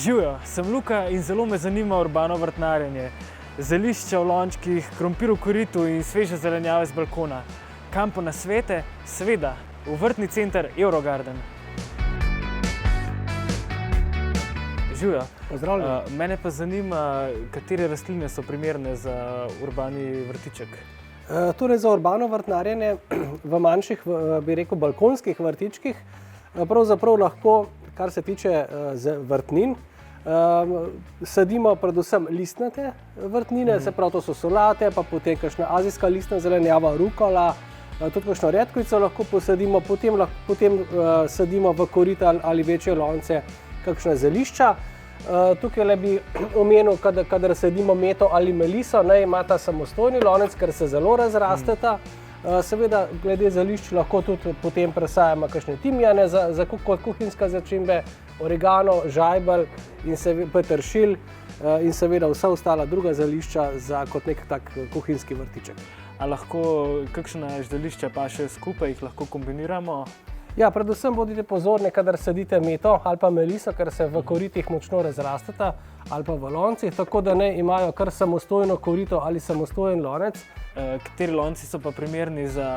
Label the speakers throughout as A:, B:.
A: Živijo, sem Luka in zelo me zanima urbano vrtnarjenje. Zelišča v lončkih, krompir v koritu in sveže zelenjave z balkona. Kam po nasvete? Seveda, v vrtni center Eurogarden. Živijo.
B: Pozdravljeni.
A: Mene pa zanima, katere rastline so primerne za urbani vrtiček.
B: Torej za urbano vrtnarjenje v manjših, bi rekel, balkonskih vrtičkih, pravzaprav lahko, kar se tiče vrtnin, sadimo predvsem listnate vrtnine, se pravi, to so solate, pa potem kakšna azijska listna zelenjava, rukola, tudi kakšno redkvico lahko posadimo, potem sadimo v korita ali večje lonce kakšna zelišča. Tukaj le bi omenil, kadar sadimo meto ali meliso, naj imata samostojni lonec, ker se zelo razrasteta. Seveda, glede zelišč lahko tudi potem presajamo kakšne timijane kot kuhinjska začimbe, oregano, žajbelj in peteršilj in seveda vsa ostala druga zelišča kot nek tak kuhinjski vrtiček.
A: A lahko kakšna zelišča pa še skupaj jih lahko kombiniramo?
B: Ja, predvsem bodite pozorni, kadar sadite meto ali pa meliso, ker se v koritih močno razrasteta ali pa v loncih, tako da ne imajo kar samostojno korito ali samostojen lonec.
A: Kateri lonci so pa primerni za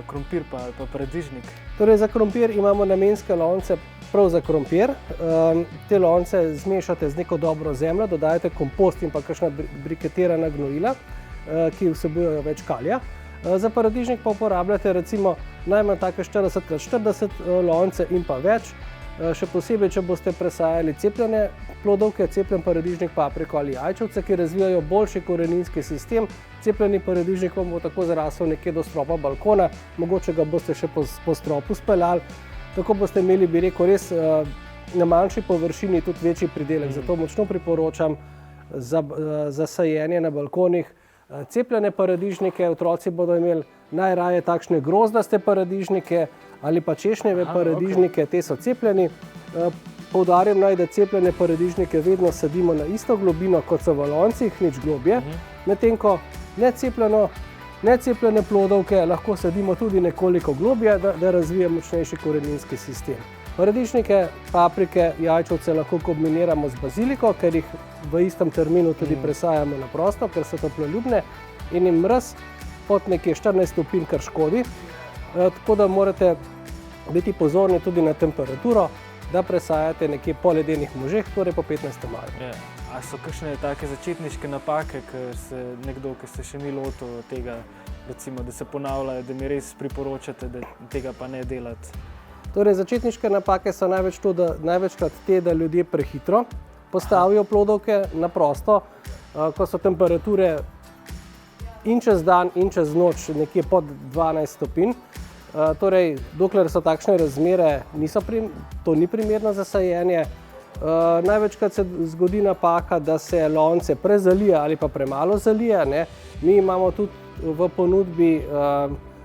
A: krompir pa paradižnik?
B: Torej za krompir imamo namenske lonce prav za krompir. Te lonce zmešate z neko dobro zemljo, dodajate kompost in pa kakšna briketirana gnojila, ki vsebujejo več kalija. Za paradižnik pa uporabljate recimo najmanj take 40x40 lonce in pa več. Še posebej, če boste presajali cepljene plodovke, cepljen paradižnik, papriko ali jajčevce, ki razvijajo boljši koreninski sistem. Cepljeni paradižnik vam bo tako zarasel nekje do stropa balkona, mogoče ga boste še po stropu speljali. Tako boste imeli, bi rekel, res na manjši površini tudi večji pridelek. Zato močno priporočam za sajenje na balkonih cepljene paradižnike. Otroci bodo imeli najraje takšne grozdaste paradižnike ali pa češnjeve paradižnike, te so cepljeni. Poudarjam naj, da cepljene paradižnike vedno sadimo na isto globino, kot so v loncih, nič globje, medtem ko necepljene plodovke lahko sadimo tudi nekoliko globje, da razvije močnejši koreninski sistem. Paradižnike, paprike, jajčevce lahko kombiniramo z baziliko, ker jih v istem terminu tudi presajamo na prosto, ker so toploljubne in jim mraz pod nekje 14 stopinj kar škodi. Tako da morate biti pozorni tudi na temperaturo, da presajate nekje po ledenih možeh, torej po 15. maju.
A: A so kakšne take začetniške napake, ker se nekdo, ki se še ni lotil tega, recimo, da se ponavljajo, da mi res priporočate, da tega pa ne delati?
B: Torej, začetniške napake so največkrat te, da ljudje prehitro postavijo plodovke na prosto, ko so temperature in čez dan in čez noč nekje pod 12 stopinj. Torej, dokler so takšne razmere, to ni primerno za sajenje. Največkrat se zgodi napaka, da se lonce prezalije ali pa premalo zalije. Mi imamo tudi v ponudbi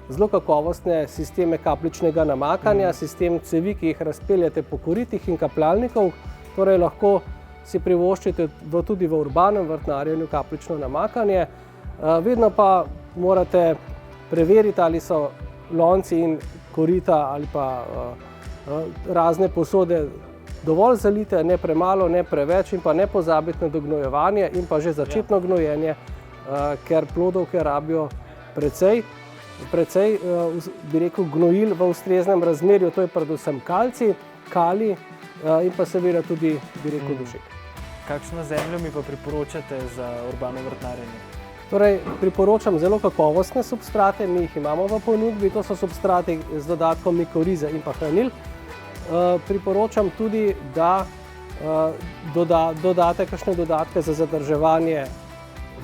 B: zelo kakovostne sisteme kapljičnega namakanja, sistem cevi, ki jih razpeljete po koritih in kapljalnikov, torej lahko si privoščite tudi v urbanem vrtnarjenju kapljično namakanje. Vedno pa morate preveriti, ali so lonci in korita ali pa razne posode dovolj zalite, ne premalo, ne preveč in pa ne pozabiti na dognojevanje in pa že začetno gnojenje, ker plodovke rabijo precej, bi rekel, gnojil v ustreznem razmerju, to je predvsem kalcij, kalij in pa seveda tudi, bi rekel, dušik.
A: Kakšno zemljo mi pa priporočate za urbano vrtnarjenje?
B: Torej, priporočam zelo kakovostne substrate, mi jih imamo v ponudbi, to so substrati z dodatkom mikorize in pa hranil. Priporočam tudi, da dodate kakšne dodatke za zadrževanje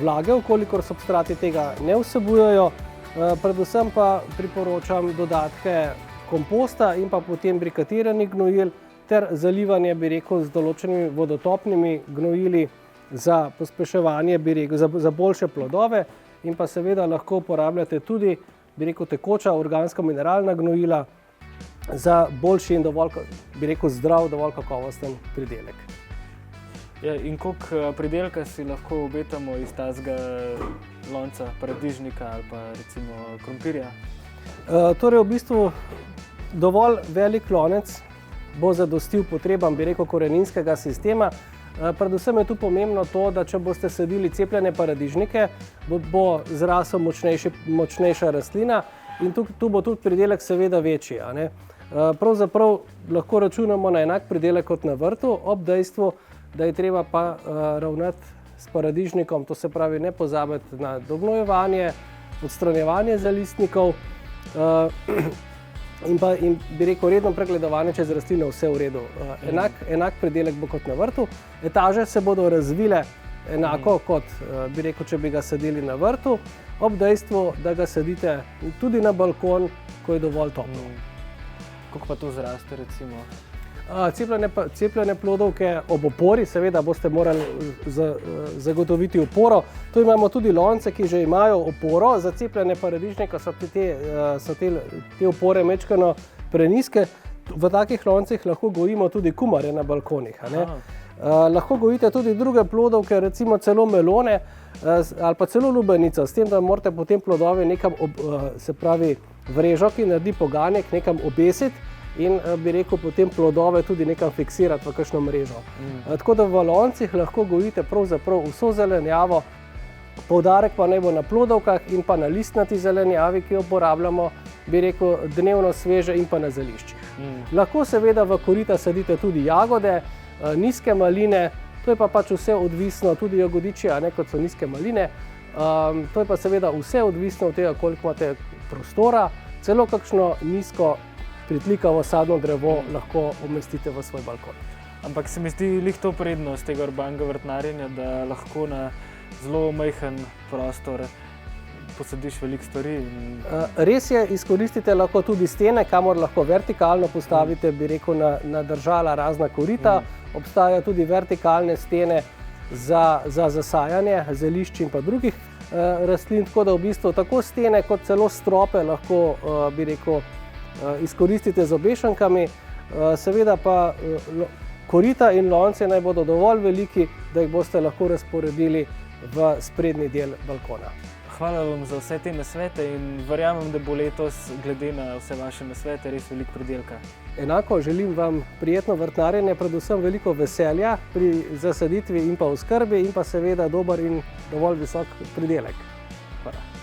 B: vlage, vkolikor substrati tega ne vsebujejo. Predvsem pa priporočam dodatke komposta in pa potem briketiranih gnojil ter zalivanje, bi rekel, z določenimi vodotopnimi gnojili za pospeševanje, bi rekel, za boljše plodove in pa seveda lahko uporabljate tudi, bi rekel, tekoča organska mineralna gnojila za boljši in dovolj, bi rekel, zdrav, dovolj kakovosten pridelek.
A: In koliko pridelka si lahko obetamo iz tazga lonca paradižnika ali pa recimo krompirja?
B: Torej, v bistvu dovolj velik lonec bo zadostil potrebam, bi rekel, koreninskega sistema. Predvsem je tu pomembno to, da če boste sadili cepljene paradižnike, bo zrasel močnejša rastlina in tu bo tudi pridelek seveda večji. A ne? Pravzaprav lahko računamo na enak pridelek kot na vrtu, ob dejstvu, da je treba pa ravnati s paradižnikom, to se pravi ne pozabiti na dognojevanje, odstranjevanje zalistnikov in bi rekel redno pregledovanje, če z rastline vse v redu. Enak pridelek bo kot na vrtu. Etaže se bodo razvile enako kot bi rekel, če bi ga sadili na vrtu, ob dejstvu, da ga sadite tudi na balkon, ko je dovolj toplo.
A: Kako pa to zraste recimo?
B: Cepljene plodovke ob opori, seveda boste morali zagotoviti oporo. Tu imamo tudi lonce, ki že imajo oporo. Za cepljene paradižnike so te opore majčkeno prenizke. V takih loncih lahko gojimo tudi kumare na balkonih. Lahko gojite tudi druge plodovke, recimo celo melone ali pa celo lubenico, s tem, da morate potem plodove nekam, se pravi vrežo, ki naredi poganjek, nekam obesiti in bi rekel potem plodove tudi nekam fiksirati v kakšno mrežo. Tako da v loncih lahko gojite pravzaprav vso zelenjavo, poudarek pa naj bo na plodovkah in pa na listnati zelenjavi, ki jo uporabljamo, bi rekel, dnevno sveže in pa na zeliščih. Lahko seveda v korita sadite tudi jagode, nizke maline, to je pa pač vse odvisno, tudi jagodiči, a ne, kot so nizke maline, to je pa seveda vse odvisno od tega, koliko imate prostora, celo kakšno nizko pritlikavo sadno drevo lahko umestite v svoj balkon.
A: Ampak se mi zdi lih to prednost tega urbanega vrtnarjenja, da lahko na zelo majhen prostor posadiš veliko stvari.
B: Res je, izkoristite lahko tudi stene, kamor lahko vertikalno postavite, bi rekel, na držala razna korita. Obstajajo tudi vertikalne stene za zasajanje zelišč in pa drugih rastlin, tako da v bistvu tako stene kot celo strope lahko, bi rekel, izkoristite z obešankami. Seveda pa korita in lonce naj bodo dovolj veliki, da jih boste lahko razporedili v sprednji del balkona.
A: Hvala vam za vse te nasvete in verjamem, da bo letos glede na vse vaše nasvete res veliko pridelka.
B: Enako želim vam prijetno vrtnarjenje, predvsem veliko veselja pri zasaditvi in pa oskrbi in pa seveda dober in dovolj visok pridelek. Hvala.